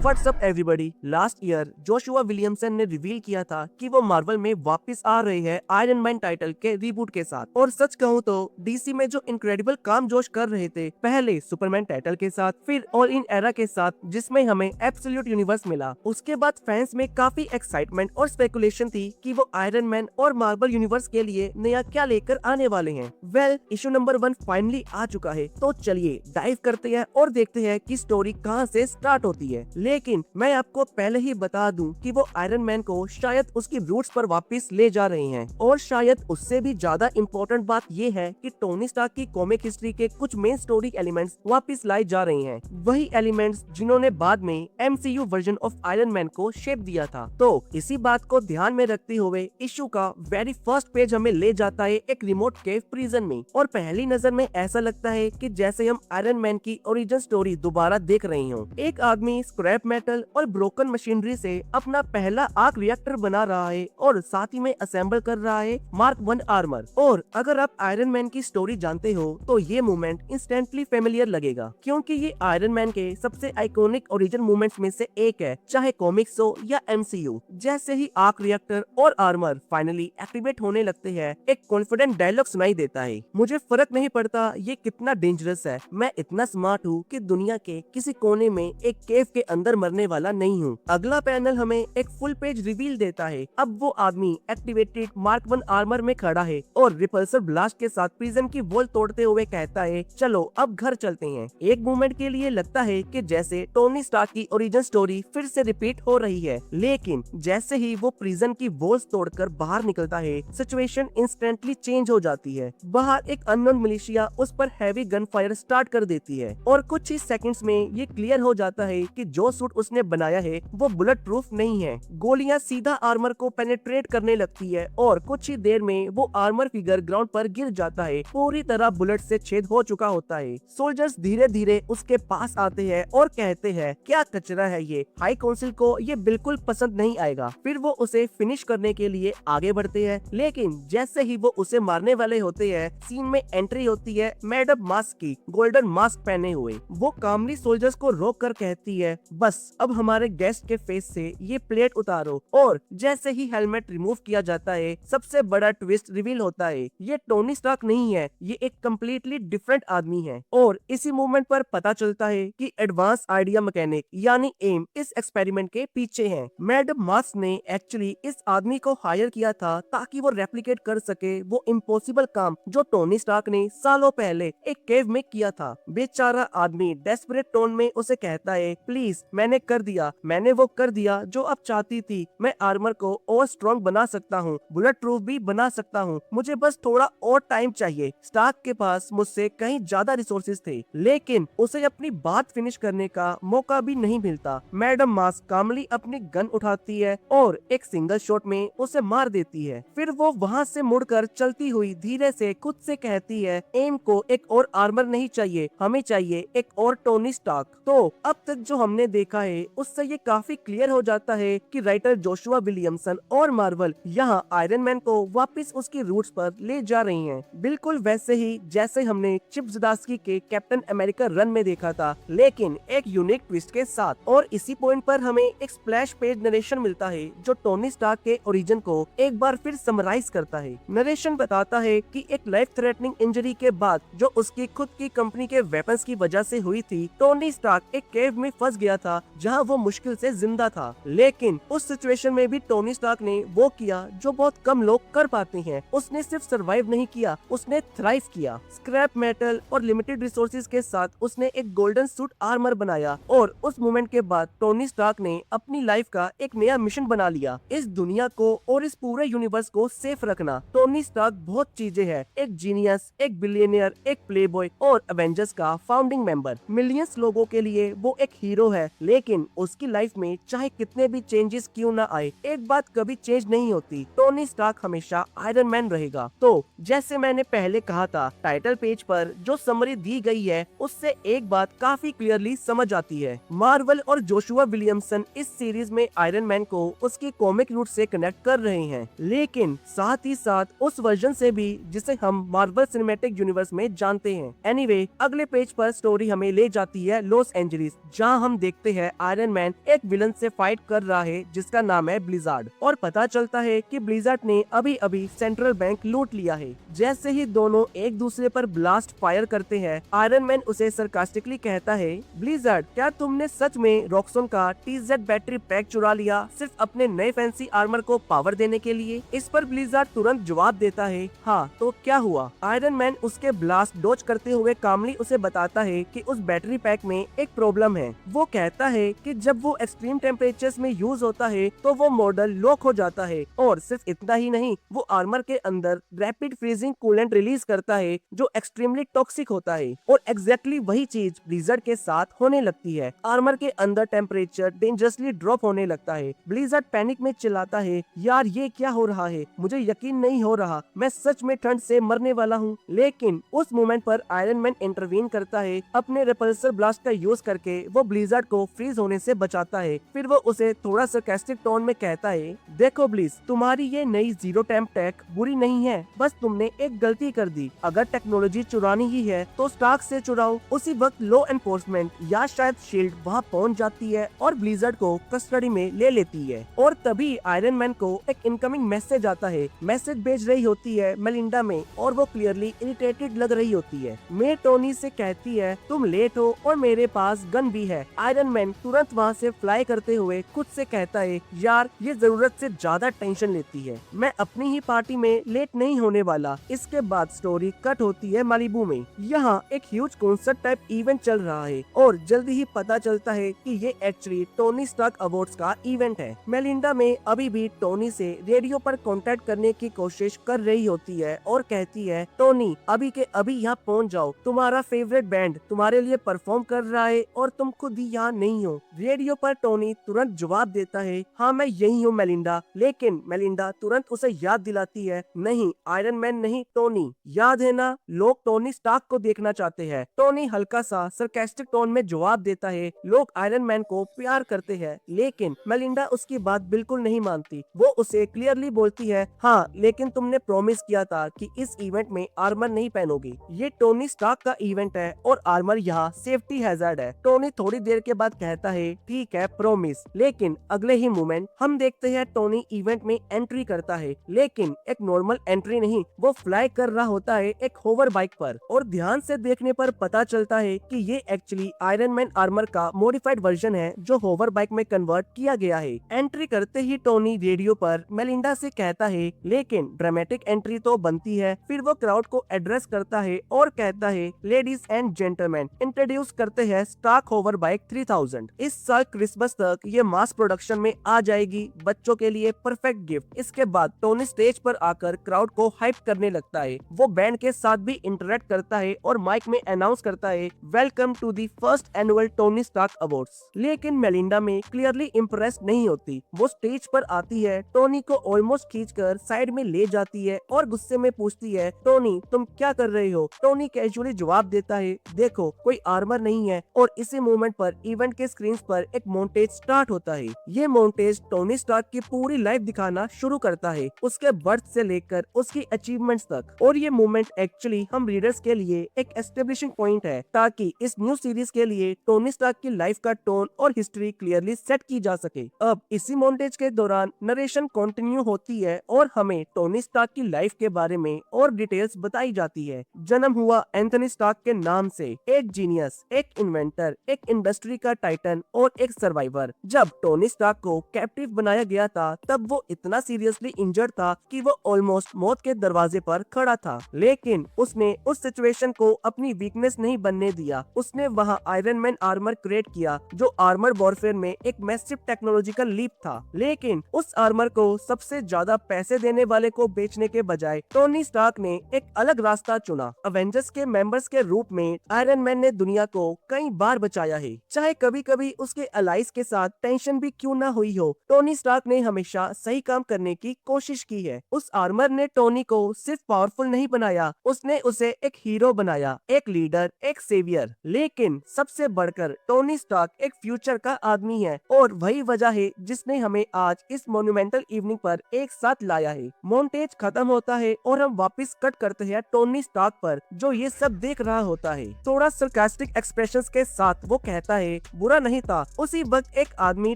What's up everybody. Last year Joshua Williamson ने reveal किया था कि वो मार्वल में वापस आ रहे हैं आयरन मैन टाइटल के रीबूट के साथ। और सच कहूँ तो डीसी में जो इनक्रेडिबल काम जोश कर रहे थे, पहले सुपरमैन टाइटल के साथ, फिर ऑल इन एरा के साथ जिसमें हमें एब्सोल्यूट यूनिवर्स मिला, उसके बाद फैंस में काफी एक्साइटमेंट और स्पेकुलेशन थी कि वो आयरन मैन और मार्वल यूनिवर्स के लिए नया क्या लेकर आने वाले हैं। वेल, इशू नंबर 1 फाइनली आ चुका है, तो चलिए डाइव करते हैं और देखते हैं कि स्टोरी कहां से स्टार्ट होती है। लेकिन मैं आपको पहले ही बता दूं कि वो आयरन मैन को शायद उसकी रूट्स पर वापस ले जा रहे हैं, और शायद उससे भी ज्यादा इम्पोर्टेंट बात ये है कि टोनी स्टार्क की कॉमिक हिस्ट्री के कुछ मेन स्टोरी एलिमेंट्स वापस लाए जा रहे हैं, वही एलिमेंट्स जिन्होंने बाद में MCU version of iron man को शेप दिया था। तो इसी बात को ध्यान में रखते हुए इशू का वेरी फर्स्ट पेज हमें ले जाता है एक रिमोट केव प्रिजन में, और पहली नजर में ऐसा लगता है कि जैसे हम आयरन मैन की ओरिजिन स्टोरी दोबारा देख रहे हो। एक आदमी स्क्रैप मेटल और ब्रोकन मशीनरी से अपना पहला आर्क रिएक्टर बना रहा है और साथ ही में असेंबल कर रहा है मार्क 1 आर्मर। और अगर आप आयरन मैन की स्टोरी जानते हो तो ये मूवमेंट इंस्टेंटली फेमिलियर लगेगा, क्योंकि ये आयरन मैन के सबसे आइकॉनिक ओरिजिन मूवमेंट्स में से एक है, चाहे कॉमिक्स हो या एमसीयू। जैसे ही आर्क रिएक्टर और आर्मर फाइनली एक्टिवेट होने लगते हैं, एक कॉन्फिडेंट डायलॉग सुनाई देता है, मुझे फर्क नहीं पड़ता ये कितना डेंजरस है, मैं इतना स्मार्ट हूँ कि दुनिया के किसी कोने में एक केव के अंदर मरने वाला नहीं हूँ। अगला पैनल हमें एक फुल पेज रिवील देता है। अब वो आदमी एक्टिवेटेड मार्क 1 आर्मर में खड़ा है और रिपल्सर ब्लास्ट के साथ प्रिजन की वॉल तोड़ते हुए कहता है, चलो अब घर चलते हैं। एक मोमेंट के लिए लगता है कि जैसे टोनी स्टार्क की ओरिजिन स्टोरी फिर से रिपीट हो रही है, लेकिन जैसे ही वो प्रिजन की वॉल्स तोड़कर बाहर निकलता है, सिचुएशन इंस्टेंटली चेंज हो जाती है। बाहर एक अननोन मिलिशिया उस पर हैवी गन फायर स्टार्ट कर देती है, और कुछ ही सेकंड्स में ये क्लियर हो जाता है कि जो सूट उसने बनाया है वो बुलेट प्रूफ नहीं है। गोलियां सीधा आर्मर को पेनिट्रेट करने लगती है और कुछ ही देर में वो आर्मर फिगर ग्राउंड पर गिर जाता है, पूरी तरह बुलेट से छेद हो चुका होता है। सोल्जर्स धीरे धीरे उसके पास आते हैं और कहते हैं, क्या कचरा है ये, हाई काउंसिल को ये बिल्कुल पसंद नहीं आएगा। फिर वो उसे फिनिश करने के लिए आगे बढ़ते हैं, लेकिन जैसे ही वो उसे मारने वाले होते हैं, सीन में एंट्री होती है मैडम मास्क की, गोल्डन मास्क पहने हुए। वो कामली सोल्जर्स को रोक कर कहती है, बस अब हमारे गेस्ट के फेस से ये प्लेट उतारो। और जैसे ही हेलमेट रिमूव किया जाता है, सबसे बड़ा ट्विस्ट रिवील होता है, ये टोनी स्टार्क नहीं है, ये एक कम्प्लीटली डिफरेंट आदमी है। और इसी मूवमेंट पर पता चलता है कि एडवांस आइडिया मैकेनिक यानी एम इस एक्सपेरिमेंट के पीछे है। मैडम मास्क ने एक्चुअली इस आदमी को हायर किया था ताकि वो रेप्लिकेट कर सके वो इम्पॉसिबल काम जो टोनी स्टार्क ने सालों पहले एक केव में किया था। बेचारा आदमी डेस्परेट टोन में उसे कहता है, प्लीज मैंने कर दिया, मैंने वो कर दिया जो आप चाहती थी, मैं आर्मर को और स्ट्रॉन्ग बना सकता हूँ, बुलेट प्रूफ भी बना सकता हूँ, मुझे बस थोड़ा और टाइम चाहिए। स्टार्क के पास मुझसे कहीं ज्यादा रिसोर्सेज थे, लेकिन उसे अपनी बात फिनिश करने का मौका भी नहीं मिलता। मैडम मास्क कामली अपनी गन उठाती है और एक सिंगल शॉट में उसे मार देती है। फिर वो वहाँ से मुड़कर चलती हुई धीरे से खुद से कहती है, एम को एक और आर्मर नहीं चाहिए, हमें चाहिए एक और टोनी स्टार्क। तो अब तक जो हमने देखा है उससे ये काफी क्लियर हो जाता है कि राइटर जोशुआ विलियमसन और मार्वल यहाँ आयरन मैन को वापस उसकी रूट्स पर ले जा रही हैं, बिल्कुल वैसे ही जैसे हमने चिप ज़दार्स्की के कैप्टन अमेरिका रन में देखा था, लेकिन एक यूनिक ट्विस्ट के साथ। और इसी पॉइंट पर हमें एक स्प्लैश पेज नरेशन मिलता है जो टोनी स्टार्क के ओरिजिन को एक बार फिर समराइज करता है। नरेशन बताता है कि एक लाइफ थ्रेटनिंग इंजरी के बाद जो उसकी खुद की कंपनी के वेपन्स की वजह से हुई थी, टोनी स्टार्क एक केव में फंस गया था जहां वो मुश्किल से जिंदा था। लेकिन उस सिचुएशन में भी टोनी स्टार्क ने वो किया जो बहुत कम लोग कर पाते हैं, उसने सिर्फ सरवाइव नहीं किया, उसने थ्राइव किया। स्क्रैप मेटल और लिमिटेड रिसोर्सेज के साथ उसने एक गोल्डन सूट आर्मर बनाया, और उस मोमेंट के बाद टोनी स्टार्क ने अपनी लाइफ का एक नया मिशन बना लिया, इस दुनिया को और इस पूरे यूनिवर्स को सेफ रखना। टोनी स्टार्क बहुत चीजें है, एक जीनियस, एक बिलियनियर, एक प्लेबॉय और एवेंजर्स का फाउंडिंग मेंबर। मिलियंस लोगों के लिए वो एक हीरो है, लेकिन उसकी लाइफ में चाहे कितने भी चेंजेस क्यों ना आए, एक बात कभी चेंज नहीं होती, टोनी स्टार्क हमेशा आयरन मैन रहेगा। तो जैसे मैंने पहले कहा था, टाइटल पेज पर जो समरी दी गई है उससे एक बात काफी क्लियरली समझ आती है, मार्वल और जोशुआ विलियमसन इस सीरीज में आयरन मैन को उसकी कॉमिक रूट से कनेक्ट कर रहे हैं, लेकिन साथ ही साथ उस वर्जन से भी जिसे हम मार्वल सिनेमैटिक यूनिवर्स में जानते हैं। एनीवे, अगले पेज पर स्टोरी हमें ले जाती है लॉस एंजलिस, जहां हम देखते हैं आयरन मैन एक विलन से फाइट कर रहा है जिसका नाम है ब्लिजार्ड, और पता चलता है कि ब्लिजार्ड ने अभी अभी सेंट्रल बैंक लूट लिया है। जैसे ही दोनों एक दूसरे पर ब्लास्ट फायर करते हैं, आयरन मैन उसे सरकास्टिकली कहता है, ब्लिजार्ड क्या तुमने सच में रॉक्सॉन का TZ बैटरी पैक चुरा लिया सिर्फ अपने नए फैंसी आर्मर को पावर देने के लिए? इस पर ब्लिजार्ड तुरंत जवाब देता है, हाँ तो क्या हुआ? आयरन मैन उसके ब्लास्ट डॉज करते हुए कामली उसे बताता है कि उस बैटरी पैक में एक प्रॉब्लम है। वो कहता है कि जब वो एक्सट्रीम टेम्परेचर्स में यूज होता है तो वो मॉडल लॉक हो जाता है, और सिर्फ इतना ही नहीं, वो आर्मर के अंदर रैपिड फ्रीजिंग कूलेंट रिलीज करता है जो एक्सट्रीमली टॉक्सिक होता है। और एग्जैक्टली वही चीज ब्लिजार्ड के साथ होने लगती है। आर्मर के अंदर टेम्परेचर डेंजरसली ड्रॉप होने लगता है। ब्लिजार्ड पैनिक में चिल्लाता है, यार ये क्या हो रहा है, मुझे यकीन नहीं हो रहा, मैं सच में ठंड से मरने वाला हूँ। लेकिन उस मोमेंट पर आयरन मैन इंटरवीन करता है। अपने रिपल्सर ब्लास्ट का यूज करके वो ब्लिजार्ड को फ्रीज होने से बचाता है। फिर वो उसे थोड़ा सरकास्टिक टोन में कहता है, देखो ब्लिज, तुम्हारी ये नई जीरो टेम्प टेक बुरी नहीं है, बस तुमने एक गलती कर दी। अगर टेक्नोलॉजी चुरानी ही है तो स्टार्क से चुराओ। उसी वक्त लॉ एनफोर्समेंट या शायद शील्ड वहाँ पहुँच जाती है और ब्लिजार्ड को कस्टडी में ले लेती है। और तभी आयरन मैन को एक इनकमिंग मैसेज आता है। मैसेज भेज रही होती है मेलिंडा में, और वो क्लियरली इरिटेटेड लग रही होती है। मे टोनी से कहती है, तुम लेट हो और मेरे पास गन भी है। आयरन मैन तुरंत वहाँ से फ्लाई करते हुए खुद से कहता है, यार ये जरूरत से ज्यादा टेंशन लेती है, मैं अपनी ही पार्टी में लेट नहीं होने वाला। इसके बाद स्टोरी कट होती है मालिबू में। यहाँ एक ह्यूज कॉन्सर्ट टाइप इवेंट चल रहा है और जल्दी ही पता चलता है कि ये एक्चुअली टोनी स्टार्क अवार्ड्स का इवेंट है। मेलिंडा में अभी भी टोनी से रेडियो पर कांटेक्ट करने की कोशिश कर रही होती है और कहती है, टोनी अभी के अभी यहाँ पहुँच जाओ, तुम्हारा फेवरेट बैंड तुम्हारे लिए परफॉर्म कर रहा है और तुम खुद ही यहाँ नहीं हो। रेडियो पर टोनी तुरंत जवाब देता है, हाँ मैं यही हूँ मेलिंडा। लेकिन मेलिंडा तुरंत उसे याद दिलाती है, नहीं आयरन मैन नहीं, टोनी, याद है ना, लोग टोनी स्टार्क को देखना चाहते हैं। टोनी हल्का सा सरकास्टिक टोन में जवाब देता है, लोग आयरन मैन को प्यार करते हैं। लेकिन मेलिंडा उसकी बात बिल्कुल नहीं मानती। वो उसे क्लियरली बोलती है, हाँ लेकिन तुमने प्रॉमिस किया था कि इस इवेंट में आर्मर नहीं पहनोगी। ये टोनी स्टार्क का इवेंट है और आर्मर यहाँ सेफ्टी हैजर्ड है। टोनी थोड़ी देर के बाद कहता है, ठीक है प्रॉमिस। लेकिन अगले ही मोमेंट हम देखते हैं टोनी इवेंट में एंट्री करता है, लेकिन एक नॉर्मल एंट्री नहीं, वो फ्लाई कर रहा होता है एक होवर बाइक पर। और ध्यान से देखने पर पता चलता है कि ये एक्चुअली आयरन मैन आर्मर का मॉडिफाइड वर्जन है जो होवर बाइक में कन्वर्ट किया गया है। एंट्री करते ही टोनी रेडियो पर मेलिंडा से कहता है, लेकिन ड्रामेटिक एंट्री तो बनती है। फिर वो क्राउड को एड्रेस करता है और कहता है, लेडीज एंड जेंटलमैन, इंट्रोड्यूस करते हैं स्टार्क होवर बाइक 3000। इस साल क्रिसमस तक ये मास प्रोडक्शन में आ जाएगी, बच्चों के लिए परफेक्ट गिफ्ट। इसके बाद टोनी स्टेज पर आकर क्राउड को हाइप करने लगता है। वो बैंड के साथ भी इंटरेक्ट करता है और माइक में अनाउंस करता है, welcome to the first annual Tony Stark awards. लेकिन मेलिंडा में क्लियरली इम्प्रेस नहीं होती। वो स्टेज पर आती है, टोनी को ऑलमोस्ट खींचकर साइड में ले जाती है और गुस्से में पूछती है, टोनी तुम क्या कर रहे हो? टोनी कैजुअली जवाब देता है, देखो कोई आर्मर नहीं है। और इसी मोमेंट पर इवेंट के स्क्रीन पर एक मोन्टेज स्टार्ट होता है। ये मोन्टेज टोनी स्टार्क की पूरी लाइफ दिखाना शुरू करता है, उसके बर्थ से लेकर उसकी अचीवमेंट्स तक। और ये मोमेंट एक्चुअली हम रीडर्स के लिए एक एस्टेब्लिशिंग पॉइंट है, ताकि इस न्यू सीरीज के लिए टोनी स्टार्क की लाइफ का टोन और हिस्ट्री क्लियरली सेट की जा सके। अब इसी मोन्टेज के दौरान नरेशन कंटिन्यू होती है और हमें टोनी स्टार्क की लाइफ के बारे में और डिटेल्स बताई जाती है। जन्म हुआ एंथनी स्टार्क के नाम से, एक जीनियस, एक इन्वेंटर, एक इंडस्ट्री का टाइटन और एक सर्वाइवर। जब टोनी स्टार्क को कैप्टिव बनाया गया था तब वो इतना सीरियसली इंजर्ड था कि वो ऑलमोस्ट मौत के दरवाजे पर खड़ा था। लेकिन उसने उस सिचुएशन को अपनी वीकनेस नहीं बनने दिया। उसने वहाँ आयरन मैन आर्मर क्रिएट किया जो आर्मर वॉरफेयर में एक मैसिव टेक्नोलॉजिकल लीप था। लेकिन उस आर्मर को सबसे ज्यादा पैसे देने वाले को बेचने के बजाय टोनी स्टार्क ने एक अलग रास्ता चुना। अवेंजर्स के मेंबर्स के रूप में आयरन मैन ने दुनिया को कई बार बचाया है, चाहे कभी कभी उसके अलाइज के साथ टेंशन भी क्यों ना हुई हो। टोनी स्टार्क ने हमेशा सही काम करने की कोशिश की है। उस आर्मर ने टोनी को सिर्फ पावरफुल नहीं बनाया, उसने उसे एक हीरो बनाया, एक लीडर, एक सेवियर। लेकिन सबसे बढ़कर टोनी स्टार्क एक फ्यूचर का आदमी है और वही वजह है जिसने हमें आज इस मोन्यूमेंटल इवनिंग पर एक साथ लाया है। मोन्टेज खत्म होता है और हम वापस कट करते हैं टोनी स्टार्क पर, जो ये सब देख रहा होता है। थोड़ा सरकास्टिक एक्सप्रेशंस के साथ वो कहता है, बुरा नहीं था। उसी वक्त एक आदमी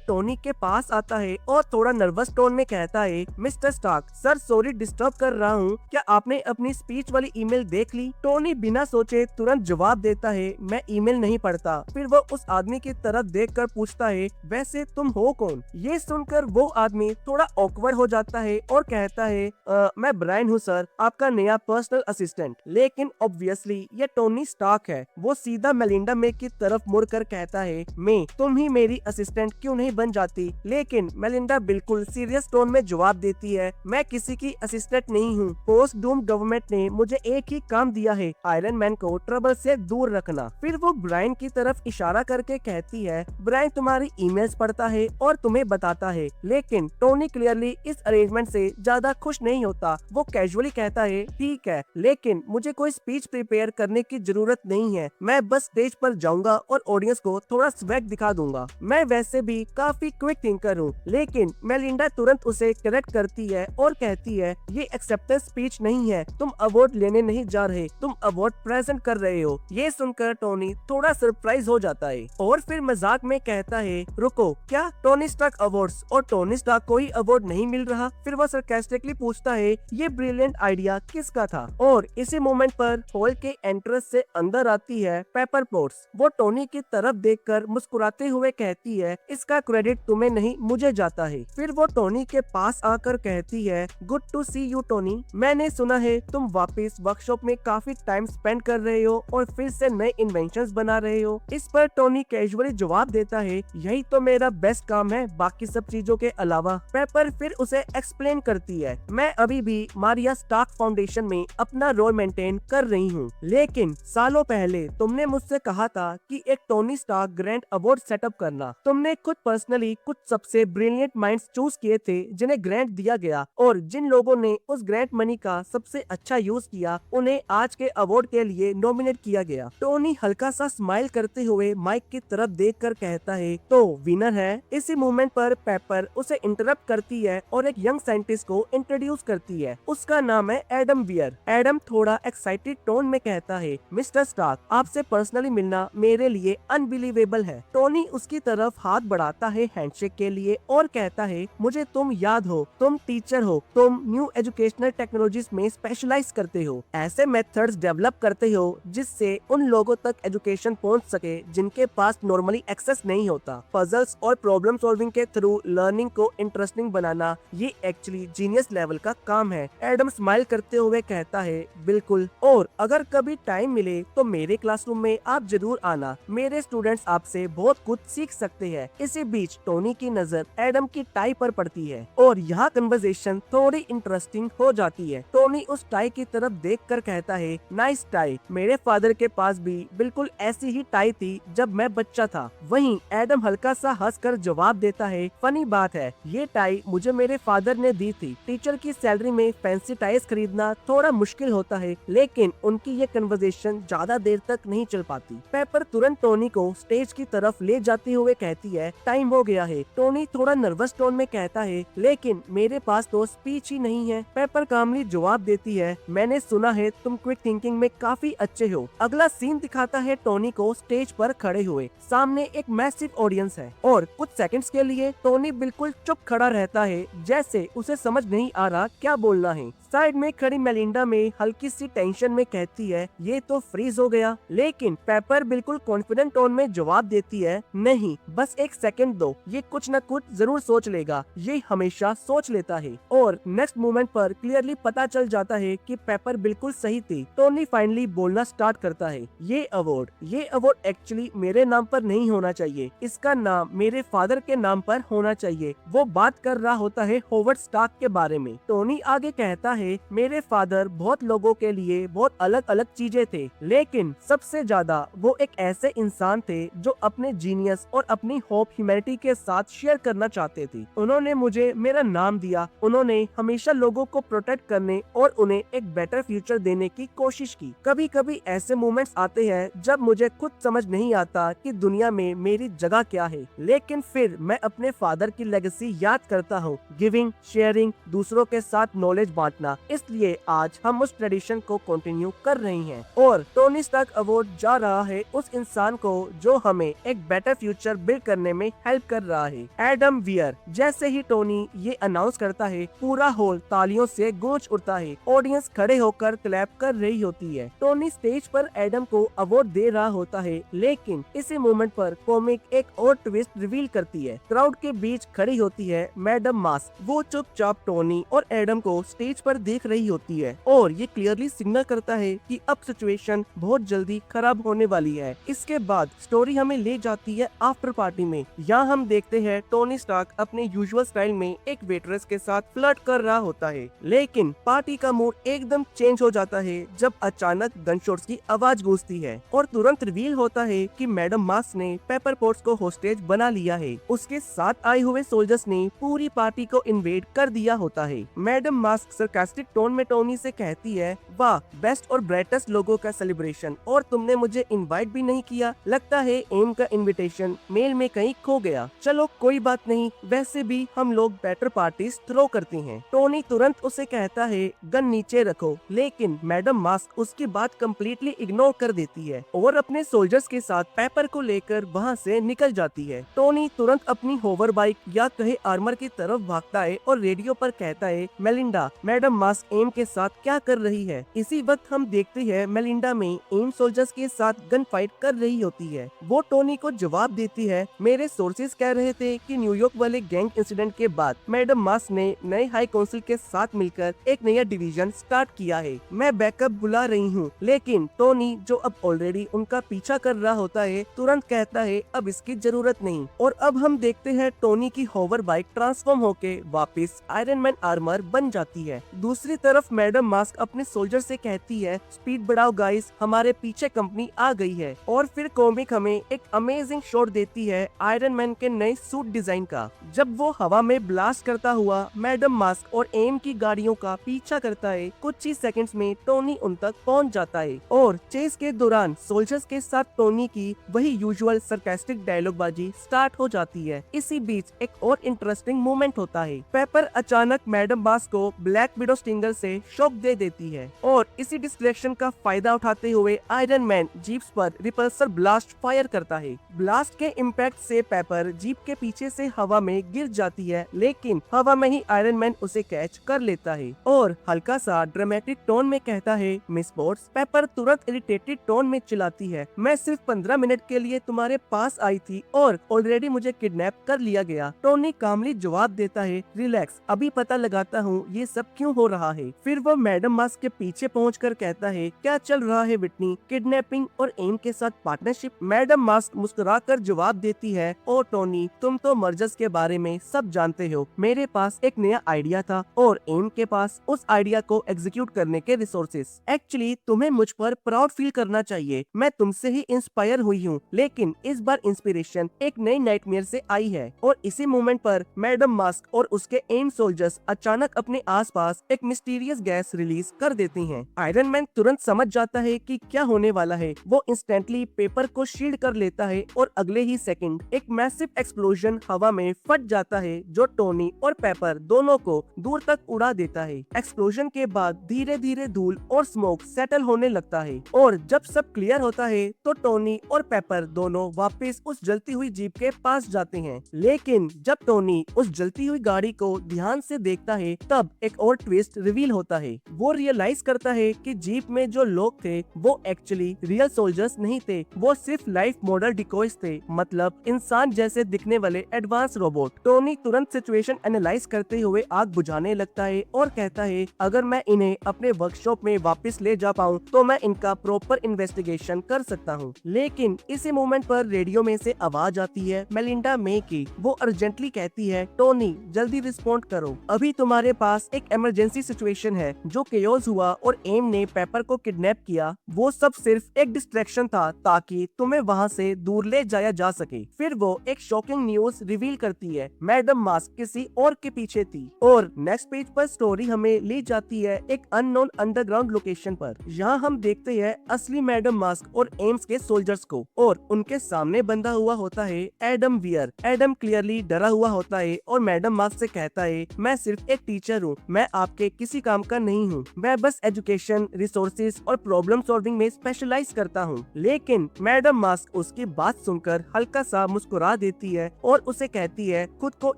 टोनी के पास आता है और थोड़ा नर्वस टोन में कहता है, mister Stark sir sorry disturb कर रहा हूँ, क्या आपने अपनी स्पीच वाली ईमेल देख ली? टोनी बिना सोचे तुरंत जवाब देता है, मैं ईमेल नहीं पढ़ता। फिर वो उस आदमी की तरफ देखकर पूछता है, वैसे तुम हो कौन? ये सुनकर वो आदमी थोड़ा ऑकवर्ड हो जाता है और कहता है, मैं ब्रायन हूँ सर, आपका नया पर्सनल असिस्टेंट। लेकिन ऑब्वियसली ये टोनी स्टार्क है। वो सीधा मेलिंडा मे की तरफ मुड़कर कहता है, मे तुम ही मेरी असिस्टेंट क्यों नहीं बन जाती? लेकिन मेलिंडा बिल्कुल सीरियस टोन में जवाब देती है, मैं किसी की असिस्टेंट नहीं हूँ। पोस्ट डूम गवर्नमेंट ने मुझे एक ही काम दिया है, आयरन मैन को ट्रबल से दूर रखना। फिर वो ब्रायन की तरफ इशारा करके कहती है, ब्रायन तुम्हारी ईमेल्स पढ़ता है और तुम्हें बताता है। लेकिन टोनी क्लियरली इस अरेंजमेंट से ज्यादा खुश नहीं होता। वो कैजुअली कहता है, ठीक है, लेकिन मुझे कोई स्पीच प्रिपेयर करने की जरूरत नहीं है। मैं बस स्टेज पर जाऊंगा और ऑडियंस को थोड़ा स्वैग दिखा दूंगा। मैं वैसे भी काफी क्विक थिंकर हूँ। लेकिन मेलिंडा तुरंत उसे करेक्ट करती है और कहती है, ये एक्सेप्टेंस स्पीच नहीं है, तुम अवार्ड लेने नहीं जा रहे, तुम अवार्ड प्रेजेंट कर रहे हो। ये सुनकर टोनी थोड़ा सरप्राइज हो जाता है और फिर मजाक में कहता है, रुको, क्या टोनी स्टार्क अवार्ड्स और टोनी स्टार्क को ही अवार्ड नहीं मिल रहा? फिर वह सरकास्टिकली पूछता है, ये ब्रिलियंट आइडिया किसका था? और इसी मोमेंट पर हॉल के एंट्रेंस से अंदर आती है पेपर पोट्स। वो टोनी की तरफ देखकर मुस्कुराते हुए कहती है, इसका क्रेडिट तुम्हें नहीं मुझे जाता है। फिर वो टोनी के पास आकर कहती है, good to see you Tony, मैंने सुना है तुम वापस वर्कशॉप में काफी टाइम स्पेंड कर रहे हो और फिर से नए इन्वेंशंस बना रहे हो। इस पर टोनी कैजुअली जवाब देता है, यही तो मेरा बेस्ट काम है, बाकी सब चीजों के अलावा। पेपर फिर उसे एक्सप्लेन करती है, मैं अभी भी मारिया स्टार्क फाउंडेशन में अपना रोल मेंटेन कर रही हूँ, लेकिन सालों पहले तुमने मुझसे कहा था कि एक Tony Stark grant award setup करना। तुमने खुद पर्सनली कुछ सबसे ब्रिलियंट माइंड्स चूज किए थे जिन्हें ग्रांट दिया गया, और जिन लोगों ने उस ग्रांट मनी का सबसे अच्छा यूज किया उन्हें आज के अवार्ड के लिए नॉमिनेट किया गया। टोनी हल्का सा स्माइल करते हुए माइक की तरफ देखकर कहता है, तो विनर है। इसी मोमेंट पर पेपर उसे इंटरप्ट करती है और एक यंग साइंटिस्ट को इंट्रोड्यूस करती है। उसका नाम है एडम वियर। एडम थोड़ा एक्साइटेड टोन में कहता है, मिस्टर स्टार्क, आपसे पर्सनली मिलना मेरे लिए अनबिलीवेबल है। टोनी उसकी तरफ हाथ बढ़ाता है हैंडशेक के लिए और कहता है, मुझे तुम याद हो, तुम टीचर हो, तुम न्यू एजुकेशनल टेक्नोलॉजीज में स्पेशलाइज करते हो, ऐसे मेथड्स डेवलप करते हो जिससे उन लोगों तक एजुकेशन पहुंच सके जिनके पास नॉर्मली एक्सेस नहीं होता। पजल्स और प्रॉब्लम सॉल्विंग के थ्रू लर्निंग को इंटरेस्टिंग बनाना ये एक्चुअली जीनियस लेवल का काम है। एडम स्माइल करते हुए कहता है, बिल्कुल, और अगर कभी टाइम मिले तो मेरे क्लासरूम में आप जरूर आना, मेरे स्टूडेंट्स आपसे बहुत कुछ सीख सकते हैं। इसी बीच टोनी की नजर एडम की टाई पर पड़ती है और यहाँ कन्वर्सेशन थोड़ी इंटरेस्टिंग हो जाती है। टोनी उस टाई की तरफ देखकर कहता है, नाइस टाई, मेरे फादर के पास भी बिल्कुल ऐसी ही टाई थी जब मैं बच्चा था। वहीं एडम हल्का सा हंसकर जवाब देता है, फनी बात है, ये टाई मुझे मेरे फादर ने दी थी। टीचर की सैलरी में फैंसी टाइज खरीदना थोड़ा मुश्किल होता है, लेकिन उनकी ये कन्वर्सेशन ज्यादा देर तक नहीं चल पाती। पेपर तुरंत टोनी को स्टेज की तरफ ले जाते हुए कहती है, टाइम हो गया है। टोनी थोड़ा नर्वस टोन में कहता है, लेकिन मेरे पास तो स्पीच ही नहीं है। पेपर कामली जवाब देती है, मैंने सुना है तुम क्विक थिंकिंग में काफी अच्छे हो। अगला सीन दिखाता है टोनी को स्टेज पर खड़े हुए, सामने एक मैसिव ऑडियंस है और कुछ सेकंड्स के लिए टोनी बिल्कुल चुप खड़ा रहता है, जैसे उसे समझ नहीं आ रहा क्या बोलना है। साइड में खड़ी मेलिंडा में हल्की सी टेंशन में कहती है, ये तो फ्रीज हो गया। लेकिन पेपर बिल्कुल कॉन्फिडेंट टोन में जवाब देती है, नहीं, बस एक सेकंड दो, ये कुछ न कुछ जरूर सोच लेगा, ये हमेशा सोच लेता है। और नेक्स्ट मोमेंट पर क्लियरली पता चल जाता है कि पेपर बिल्कुल सही थी। टोनी फाइनली बोलना स्टार्ट करता है, ये अवार्ड एक्चुअली मेरे नाम पर नहीं होना चाहिए, इसका नाम मेरे फादर के नाम पर होना चाहिए। वो बात कर रहा होता है होवर्ड स्टार्क के बारे में। टोनी आगे कहता है, मेरे फादर बहुत लोगों के लिए बहुत अलग अलग चीजें थे, लेकिन सबसे ज्यादा वो एक ऐसे इंसान थे जो अपने जीनियस और अपनी होप ह्यूमैनिटी के साथ शेयर करना चाहते थे। उन्होंने मुझे मेरा नाम दिया, उन्होंने हमेशा लोगों को प्रोटेक्ट करने और उन्हें एक बेटर फ्यूचर देने की कोशिश की। कभी कभी ऐसे मोमेंट्स आते हैं जब मुझे खुद समझ नहीं आता कि दुनिया में मेरी जगह क्या है, लेकिन फिर मैं अपने फादर की लेगेसी याद करता हूँ, गिविंग, शेयरिंग, दूसरों के साथ नॉलेज बांटना। इसलिए आज हम उस ट्रेडिशन को कंटिन्यू कर रही हैं और टोनी स्टार्क अवार्ड जा रहा है उस इंसान को जो हमें उन्हें एक बेटर फ्यूचर बिल्ड करने में हेल्प कर रहा है। एडम वियर जैसे ही टोनी ये अनाउंस करता है, पूरा हॉल तालियों से गूंज उठता है। ऑडियंस खड़े होकर क्लैप कर रही होती है। टोनी स्टेज पर एडम को अवार्ड दे रहा होता है, लेकिन इसी मोमेंट पर कॉमिक एक और ट्विस्ट रिवील करती है। क्राउड के बीच खड़ी होती है मैडम मास्क। वो चुपचाप टोनी और एडम को स्टेज पर देख रही होती है और ये क्लियरली सिग्नल करता है कि अब सिचुएशन बहुत जल्दी खराब होने वाली है। इसके बाद स्टोरी हमें ले जाती है आफ्टर पार्टी में। यहाँ हम देखते हैं टोनी स्टार्क अपने यूजुअल स्टाइल में एक वेटरेस के साथ फ्लर्ट कर रहा होता है, लेकिन पार्टी का मूड एकदम चेंज हो जाता है जब अचानक गनशॉट्स की आवाज गूंजती है और तुरंत रिवील होता है कि मैडम मास्क ने पेपर पोट्स को होस्टेज बना लिया है। उसके साथ आए हुए सोल्जर्स ने पूरी पार्टी को इन्वेड कर दिया होता है। मैडम मास्क सरकास्टिक टोन में टोनी से कहती है, वाह, बेस्ट और ब्राइटेस्ट लोगों का सेलिब्रेशन, और तुमने मुझे इनवाइट भी नहीं किया। लगता है एम का इनविटेशन मेल में कहीं खो गया। चलो कोई बात नहीं, वैसे भी हम लोग बेटर पार्टीज थ्रो करते हैं। टोनी तुरंत उसे कहता है, गन नीचे रखो, लेकिन मैडम मास्क उसकी बात कम्प्लीटली इग्नोर कर देती है और अपने सोल्जर्स के साथ पेपर को लेकर वहाँ से निकल जाती है। टोनी तुरंत अपनी होवर बाइक या कहे आर्मर की तरफ भागता है और रेडियो पर कहता है, मेलिंडा, मैडम मास्क एम के साथ क्या कर रही है। इसी वक्त हम देखते हैं मेलिंडा में एम सोल्जर्स के साथ गन फाइट कर रही होती है। वो टोनी को जवाब देती है, मेरे सोर्सेज कह रहे थे कि न्यूयॉर्क वाले गैंग इंसिडेंट के बाद मैडम मास्क ने नए हाई काउंसिल के साथ मिलकर एक नया डिवीजन स्टार्ट किया है। मैं बैकअप बुला रही हूँ। लेकिन टोनी, जो अब ऑलरेडी उनका पीछा कर रहा होता है, तुरंत कहता है अब इसकी जरूरत नहीं। और अब हम देखते हैं टोनी की होवर बाइक ट्रांसफॉर्म होके वापस आयरन मैन आर्मर बन जाती है। दूसरी तरफ मैडम मास्क अपने सोल्जर से कहती है, स्पीड बढ़ाओ गाइस, हमारे पीछे कंपनी आ गई है। और फिर कॉमिक हमें एक अमेजिंग शॉट देती है आयरन मैन के नए सूट डिजाइन का, जब वो हवा में ब्लास्ट करता हुआ मैडम मास्क और एम की गाड़ियों का पीछा करता है। कुछ ही सेकंड्स में टोनी उन तक पहुंच जाता है और चेस के दौरान सोल्जर्स के साथ टोनी की वही यूजुअल सरकास्टिक डायलॉग बाजी स्टार्ट हो जाती है। इसी बीच एक और इंटरेस्टिंग मोमेंट होता है। पेपर अचानक मैडम मास्क को ब्लैक विडो स्टिंगर से शॉक दे देती है और इसी डिस्ट्रैक्शन का फायदा उठाते हुए आयरन मैन जीप्स पर रिपल्सर ब्लास्ट फायर करता है। ब्लास्ट के इम्पैक्ट से पेपर जीप के पीछे से हवा में गिर जाती है, लेकिन हवा में ही आयरन मैन उसे कैच कर लेता है और हल्का सा ड्रामेटिक टोन में कहता है, मिस बोट्स। पेपर तुरंत इरिटेटेड टोन में चिल्लाती है, मैं सिर्फ 15 मिनट के लिए तुम्हारे पास आई थी और ऑलरेडी मुझे किडनैप कर लिया गया। टोनी कामली जवाब देता है, रिलैक्स, अभी पता लगाता हूँ ये सब क्यों हो रहा है। फिर वो मैडम मास्क के पीछे पहुंचकर कहता है, क्या चल रहा है विटनी, किडनैपिंग और एम के साथ पार्टनरशिप। मैडम मास्क मुस्कुराकर जवाब देती है, ओ टोनी, तुम तो मर्जर्स के बारे में सब जानते हो। मेरे पास एक नया आइडिया था और एम के पास उस आइडिया को एग्जीक्यूट करने के रिसोर्सेज। एक्चुअली तुम्हें मुझ पर प्राउड फील करना चाहिए। मैं तुमसे ही इंस्पायर हुई हूँ, लेकिन इस बार इंस्पिरेशन एक नई नाइटमेयर से आई है। और इसी मोमेंट पर मैडम मास्क और उसके एम सोल्जर्स अचानक अपने आसपास एक मिस्टीरियस गैस रिलीज कर देती हैं। आयरन मैन तुरंत समझ जाता है कि क्या होने वाला है। वो इंस्टेंटली पेपर को शील्ड कर लेता है और अगले ही सेकंड एक मैसिव एक्सप्लोजन हवा में फट जाता है, जो टोनी और पेपर दोनों को दूर तक उड़ा देता है। एक्सप्लोजन के बाद धीरे धीरे धूल और स्मोक सेटल होने लगता है और जब सब क्लियर होता है तो टोनी और पेपर दोनों वापस उस जलती हुई जीप के पास जाते हैं। लेकिन जब टोनी उस जलती हुई गाड़ी को ध्यान से देखता है, तब एक और ट्विस्ट रिवील होता है। वो रियलाइज करता है कि जीप में जो लोग थे वो एक्चुअली रियल सोल्जर्स नहीं थे, वो सिर्फ लाइफ मॉडल डिकॉयज थे, मतलब इंसान जैसे दिखने वाले एडवांस रोबोट। टोनी तुरंत सिचुएशन एनालाइज करते हुए आग बुझाने लगता है और कहता है, अगर मैं इन्हें अपने वर्कशॉप में वापस ले जा पाऊँ तो मैं इनका प्रॉपर इन्वेस्टिगेशन कर सकता हूँ। लेकिन इसी मोमेंट पर रेडियो में से आवाज आती है मेलिंडा मे की। वो अर्जेंटली कहती है, टोनी, जल्दी रिस्पॉन्ड करो, अभी तुम्हारे पास एक इमरजेंसी सिचुएशन है। जो केओस हुआ और एम ने पेपर को किडनैप किया, वो सब सिर्फ एक डिस्ट्रैक्शन था ताकि तुम्हें वहाँ से दूर ले जाया जा सके। फिर वो एक शॉकिंग न्यूज रिवील करती है, मैडम मास्क किसी और के पीछे थी। और नेक्स्ट पेज पर स्टोरी हमें ले जाती है एक अननोन अंडरग्राउंड लोकेशन पर। यहाँ हम देखते हैं असली मैडम मास्क और एम्स के सोल्जर्स को, और उनके सामने बंधा हुआ होता है एडम वियर। एडम क्लियरली डरा हुआ होता है और मैडम मास्क से कहता है, मैं सिर्फ एक टीचर हूँ, मैं आपके किसी काम का नहीं हूँ, मैं बस एजुकेशन, रिसोर्सेज और प्रॉब्लम सॉल्विंग में स्पेशलाइज करता हूँ। लेकिन मैडम मास्क उसकी उसकी बात सुनकर हल्का सा मुस्कुरा देती है और उसे कहती है, खुद को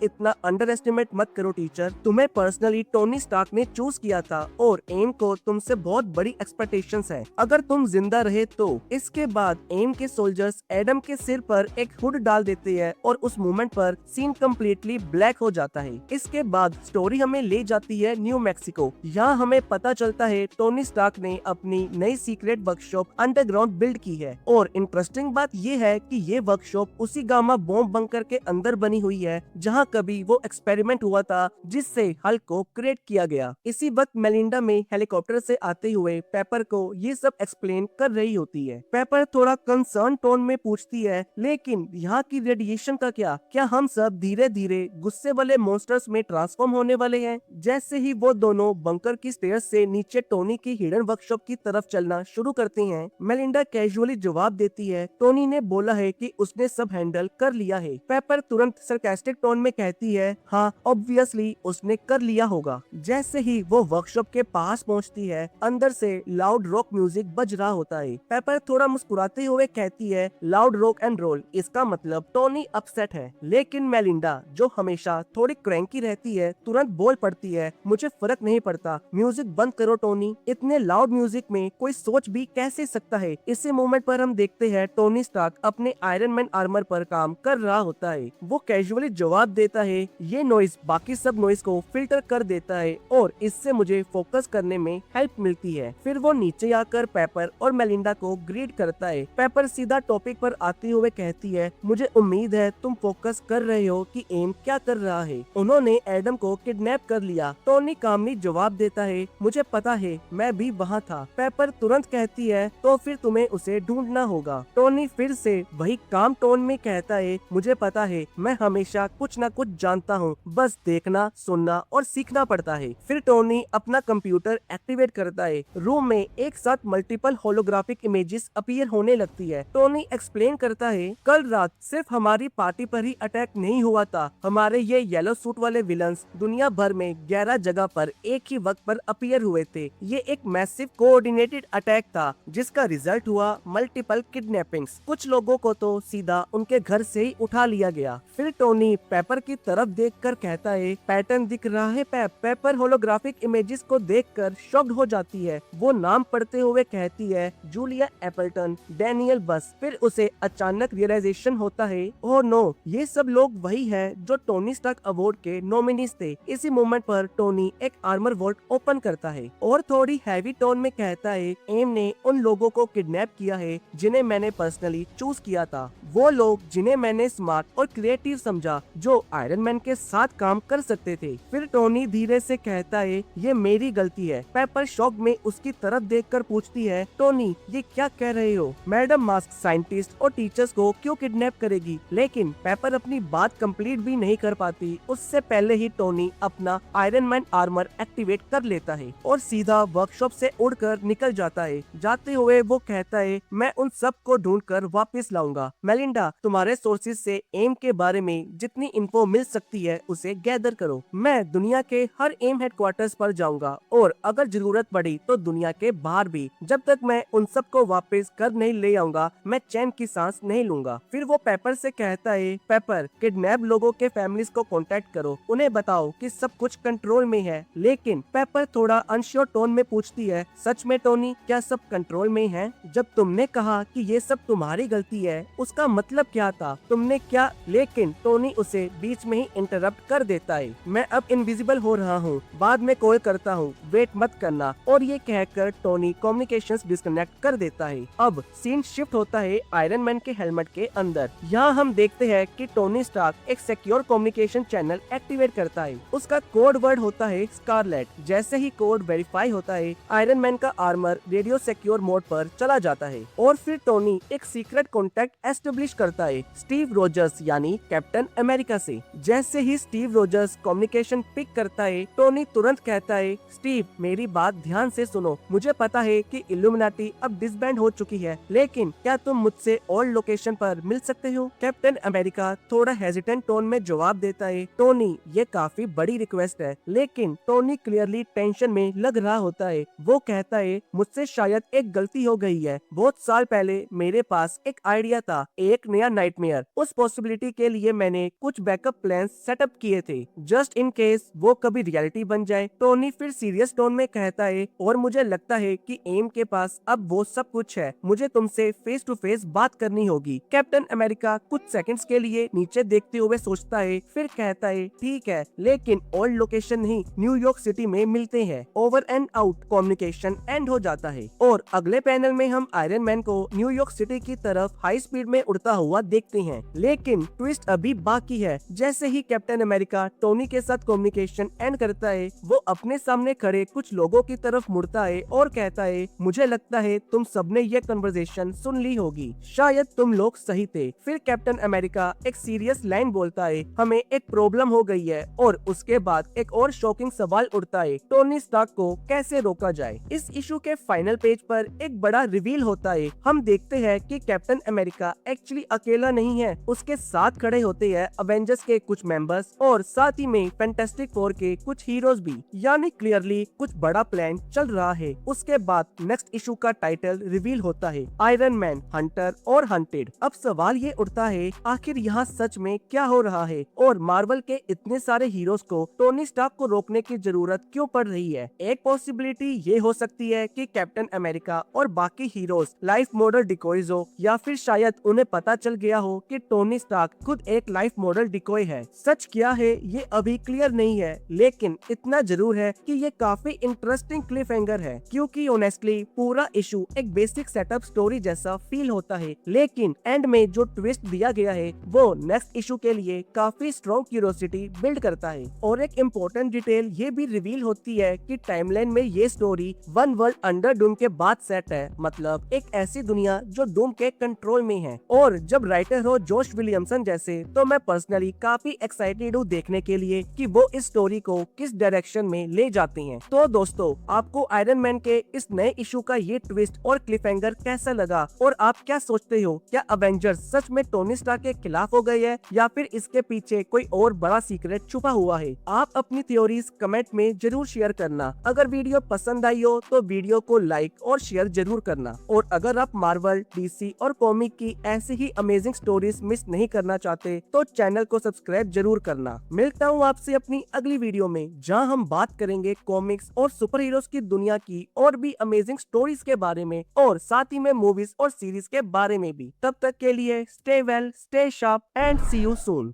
इतना अंडर एस्टिमेट मत करो टीचर, तुम्हें पर्सनली टोनी स्टार्क ने चूज किया था और एम को तुमसे बहुत बड़ी एक्सपेक्टेशंस है, अगर तुम जिंदा रहे तो। इसके बाद एम के सोल्जर्स एडम के सिर पर एक हुड डाल देते हैं और उस मोमेंट पर सीन कम्प्लीटली ब्लैक हो जाता है। इसके बाद स्टोरी हमें ले जाती है न्यू मैक्सिको। यहाँ हमें पता चलता है टोनी स्टार्क ने अपनी नई सीक्रेट वर्कशॉप अंडरग्राउंड बिल्ड की है और इंटरेस्टिंग बात ये है कि ये वर्कशॉप उसी गामा बॉम्ब बंकर के अंदर बनी हुई है जहाँ कभी वो एक्सपेरिमेंट हुआ था जिससे हल्क को क्रिएट किया गया। इसी वक्त मेलिंडा में हेलीकॉप्टर से आते हुए पेपर को ये सब एक्सप्लेन कर रही होती है। पेपर थोड़ा कंसर्न टोन में पूछती है, लेकिन यहाँ की रेडिएशन का क्या हम सब धीरे धीरे गुस्से वाले मॉन्स्टर्स में ट्रांसफॉर्म होने वाले हैं? जैसे ही वो दोनों बंकर की स्टेयर्स से नीचे टोनी की हिडन वर्कशॉप की तरफ चलना शुरू करते हैं, मेलिंडा कैजुअली जवाब देती है, टोनी ने बोला है कि उसने सब हैंडल कर लिया है। पेपर तुरंत सरकास्टिक टोन में कहती है, हाँ ऑब्वियसली उसने कर लिया होगा। जैसे ही वो वर्कशॉप के पास पहुंचती है, अंदर से लाउड रॉक म्यूजिक बज रहा होता है। पेपर थोड़ा मुस्कुराते हुए कहती है, लाउड रॉक एंड रोल, इसका मतलब टोनी अपसेट है। लेकिन मेलिंडा जो हमेशा थोड़ी क्रैंकी रहती है तुरंत बोल पड़ती है, मुझे फर्क नहीं पड़ता, म्यूजिक बंद करो टोनी, इतने लाउड म्यूजिक में कोई सोच भी कैसे सकता है। इसी मोमेंट पर हम देखते हैं टोनी स्टार्क अपने आयरन मैन आर्मर पर काम कर रहा होता है। वो कैजुअली जवाब देता है, ये नॉइस बाकी सब नॉइस को फिल्टर कर देता है और इससे मुझे फोकस करने में हेल्प मिलती है। फिर वो नीचे आकर पेपर और मेलिंडा को ग्रीट करता है। पेपर सीधा टॉपिक पर आते हुए कहती है, मुझे उम्मीद है तुम फोकस कर रहे हो कि एम क्या कर रहा है। उन्होंने एडम को किडनैप कर लिया। टोनी कामली जवाब देता है, मुझे पता है, मैं भी वहाँ था। पेपर तुरंत कहती है, तो फिर तुम्हें उसे ढूंढना होगा। टोनी फिर से वही काम टोन में कहता है, मुझे पता है, मैं हमेशा कुछ न कुछ जानता हूँ, बस देखना, सुनना और सीखना पड़ता है। फिर टोनी अपना कंप्यूटर एक्टिवेट करता है। रूम में एक साथ मल्टीपल होलोग्राफिक इमेजेस अपीयर होने लगती है। टोनी एक्सप्लेन करता है, कल रात सिर्फ हमारी पार्टी पर ही अटैक नहीं हुआ था, हमारे ये येलो सूट वाले विलन्स दुनिया भर में 11 जगह पर एक ही वक्त पर अपीयर हुए थे। ये एक मैसिव कोऑर्डिनेटेड अटैक था जिसका रिजल्ट हुआ मल्टीपल किडनैपिंग्स। कुछ लोगों को तो सीधा उनके घर से ही उठा लिया गया। फिर टोनी पेपर की तरफ देखकर कहता है, पैटर्न दिख रहा है पेपर होलोग्राफिक इमेजेस को देखकर शॉक्ड हो जाती है। वो नाम पढ़ते हुए कहती है, जूलिया एपल्टन, डैनियल बस। फिर उसे अचानक रियलाइजेशन होता है, ओह नो, ये सब लोग वही है जो टोनी स्टार्क अवार्ड के नॉमिनीज थे। इसी मोमेंट पर टोनी एक आर्मर वॉल्ट ओपन करता है और थोड़ी हैवी टोन में कहता है, एम ने उन लोगों को किडनैप किया है जिन्हें मैंने पर्सनली चूज किया था। वो लोग जिन्हें मैंने स्मार्ट और क्रिएटिव समझा, जो आयरन मैन के साथ काम कर सकते थे। फिर टोनी धीरे से कहता है, ये मेरी गलती है। पेपर शॉक में उसकी तरफ देखकर पूछती है, टोनी ये क्या कह रहे हो? मैडम मास्क साइंटिस्ट और टीचर्स को क्यों किडनैप करेगी? लेकिन पेपर अपनी बात कंप्लीट भी नहीं कर पाती। उससे पहले ही टोनी अपना आयरन मैन आर्मर एक्टिवेट कर लेता है और सीधा वर्कशॉप से उड़कर निकल जाता है। जाते हुए वो कहता है, मैं उन सब को ढूंढकर वापस लाऊंगा। मेलिंडा, तुम्हारे सोर्सेज से एम के बारे में जितनी इन्फो मिल सकती है उसे गैदर करो। मैं दुनिया के हर एम हेडक्वार्टर्स पर जाऊंगा और अगर जरूरत पड़ी तो दुनिया के बाहर भी। जब तक मैं उन सब को वापस कर नहीं ले आऊंगा, मैं चैन की सांस नहीं लूंगा। फिर वो पेपर से कहता है, पेपर, किडनैप लोगों के फैमिलीज को कांटेक्ट करो, उन्हें बताओ कि सब कुछ कंट्रोल में है। लेकिन पेपर थोड़ा अनश्योर टोन में पूछती है, सच में टोनी, क्या सब कंट्रोल में है? जब तुमने कहा कि ये सब तुम्हारी गलती है, उसका मतलब क्या था? तुमने क्या? लेकिन टोनी उसे बीच में ही इंटरप्ट कर देता है, मैं अब इनविजिबल हो रहा हूँ, बाद में कॉल करता हूँ, वेट मत करना। और ये कहकर टोनी कम्युनिकेशंस डिस्कनेक्ट कर देता है। अब सीन शिफ्ट होता है आयरन मैन के हेलमेट के अंदर। यहाँ हम देखते हैं कि टोनी स्टार्क एक सिक्योर कम्युनिकेशन चैनल एक्टिवेट करता है। उसका कोड वर्ड होता है स्कारलेट। जैसे ही कोड वेरीफाई होता है, आयरन मैन का आर्मर रेडियो सिक्योर मोड पर चला जाता है और फिर टोनी एक सीक्रेट कॉन्टेक्ट एस्टेब्लिश करता है स्टीव रोजर्स यानी कैप्टन अमेरिका से। जैसे ही स्टीव रोजर्स कम्युनिकेशन पिक करता है, टोनी तुरंत कहता है, स्टीव, मेरी बात ध्यान से सुनो, मुझे पता है कि इल्यूमिनाटी अब डिसबैंड हो चुकी है, लेकिन क्या तुम मुझसे ओल्ड लोकेशन पर मिल सकते हो? कैप्टन अमेरिका थोड़ा हेजिटेंट टोन में जवाब देता है, टोनी, ये काफी बड़ी रिक्वेस्ट है। लेकिन टोनी क्लियरली टेंशन में लग रहा होता है। वो कहता है, मुझसे शायद एक गलती हो गई है। बहुत साल पहले मेरे पास एक एक आइडिया था, एक नया नाइटमेयर। उस पॉसिबिलिटी के लिए मैंने कुछ बैकअप प्लान सेटअप किए थे, जस्ट इन केस वो कभी रियलिटी बन जाए। टोनी फिर सीरियस टोन में कहता है, और मुझे लगता है कि एम के पास अब वो सब कुछ है, मुझे तुमसे फेस टू फेस बात करनी होगी। कैप्टन अमेरिका कुछ सेकंड्स के लिए नीचे देखते हुए सोचता है, फिर कहता है, ठीक है, लेकिन ओल्ड लोकेशन नहीं, न्यूयॉर्क सिटी में मिलते हैं। Over and out communication and हो जाता है और अगले पैनल में हम आयरन मैन को न्यूयॉर्क सिटी की तरफ हाई स्पीड में उड़ता हुआ देखते हैं। लेकिन ट्विस्ट अभी बाकी है। जैसे ही कैप्टन अमेरिका टोनी के साथ कम्युनिकेशन एंड करता है, वो अपने सामने खड़े कुछ लोगों की तरफ मुड़ता है और कहता है, मुझे लगता है तुम सबने ये कन्वर्सेशन सुन ली होगी, शायद तुम लोग सही थे। फिर कैप्टन अमेरिका एक सीरियस लाइन बोलता है, हमें एक प्रॉब्लम हो गई है, और उसके बाद एक और शॉकिंग सवाल उठता है, टोनी स्टार्क को कैसे रोका जाए। इस इशू के फाइनल पेज पर एक बड़ा रिवील होता है। हम देखते हैं कि कैप्टन अमेरिका एक्चुअली अकेला नहीं है, उसके साथ खड़े होते हैं अवेंजर्स के कुछ मेंबर्स और साथ ही में फैंटास्टिक फोर के कुछ हीरोज भी, यानी क्लियरली कुछ बड़ा प्लान चल रहा है। उसके बाद नेक्स्ट इशू का टाइटल रिवील होता है, आयरन मैन हंटर और हंटेड। अब सवाल ये उठता है, आखिर यहाँ सच में क्या हो रहा है और मार्वल के इतने सारे हीरोज को टोनी स्टार्क को रोकने की जरूरत क्यों पड़ रही है। एक पॉसिबिलिटी ये हो सकती है कि कैप्टन अमेरिका और बाकी हीरोज लाइफ मॉडल डिकॉयज हो, या फिर शायद उन्हें पता चल गया हो कि टोनी स्टार्क खुद एक लाइफ मॉडल डिकॉय है। सच क्या है ये अभी क्लियर नहीं है, लेकिन इतना जरूर है कि ये काफी इंटरेस्टिंग क्लिफ हैंगर है, क्योंकि ऑनेस्टली पूरा इशू एक बेसिक सेटअप स्टोरी जैसा फील होता है, लेकिन एंड में जो ट्विस्ट दिया गया है वो नेक्स्ट इशू के लिए काफी स्ट्रॉन्ग क्यूरियोसिटी बिल्ड करता है। और एक इम्पोर्टेंट डिटेल ये भी रिवील होती है कि टाइमलाइन में ये story one world under Doom के बाद सेट है, मतलब एक ऐसी दुनिया जो डूम के कंट्रोल में है। और जब राइटर हो जोश विलियमसन जैसे, तो मैं पर्सनली काफी एक्साइटेड हूँ देखने के लिए कि वो इस स्टोरी को किस डायरेक्शन में ले जाते हैं। तो दोस्तों, आपको आयरन मैन के इस नए इशू का ये ट्विस्ट और क्लिफहैंगर कैसा लगा, और आप क्या सोचते हो, क्या अवेंजर्स सच में टोनी स्टार्क के खिलाफ हो गए है, या फिर इसके पीछे कोई और बड़ा सीक्रेट छुपा हुआ है। आप अपनी थ्योरीज कमेंट में जरूर शेयर करना। अगर वीडियो पसंद आई हो तो वीडियो को लाइक और शेयर जरूर करना, और अगर आप मार्वल, डीसी और कॉमिक की ऐसी ही अमेजिंग स्टोरीज मिस नहीं करना चाहते तो चैनल को सब्सक्राइब जरूर करना। मिलता हूँ आपसे अपनी अगली वीडियो में, जहाँ हम बात करेंगे कॉमिक्स और सुपर हीरोज की दुनिया की और भी अमेजिंग स्टोरीज के बारे में, और साथ ही में मूवीज और सीरीज के बारे में भी। तब तक के लिए stay well, stay sharp and see you soon.